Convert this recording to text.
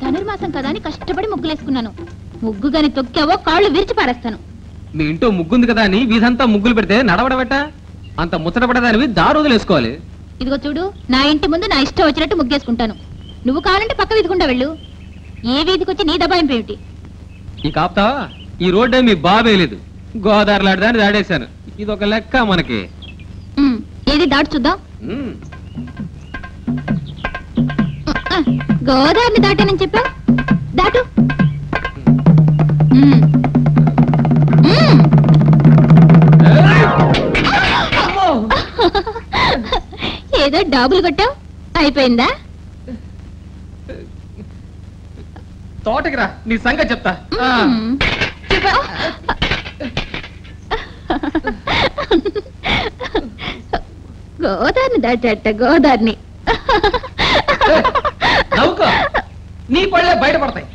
ధనుర్మాసం కదా అని కష్టపడి ముగ్గులేసుకున్నాను. ముగ్గు గాని తొక్కావో కాళ్ళు విరిచి పారేస్తాను. మీ ఇంట్లో ముగ్గుంది కదా అని వీధంతా ముగ్గులు పెడితే నడవడబెట్ట అంత ముచ్చటపడదానివి దారోజులు వేసుకోవాలి. ఇదిగో చూడు, నా ఇంటి ముందు నా ఇష్టం వచ్చినట్టు ముగ్గేసుకుంటాను. నువ్వు కావాలంటే పక్క వీధికుండా వెళ్ళు. ఏ వీధికి వచ్చి నీ దబాయింపు ఏమిటి? ఈ కాపుతా ఈ రోడ్డే మీ బాబేలేదు. గోదావరిలాడదాన్ని దాడేశాను. ఇది ఒక లెక్క మనకి. ఏది దాటు చూద్దాం. గోదావరిని దాటానని చెప్పా, దాటు. ఏదో డాబులు కొట్టావు, అయిపోయిందా? తోటకి రా, నీ సంగతి చెప్తా. గోదావరిని దాటట, గోదావరిని. నవ్వుకో, నీ పళ్ళే బయటపడతాయి.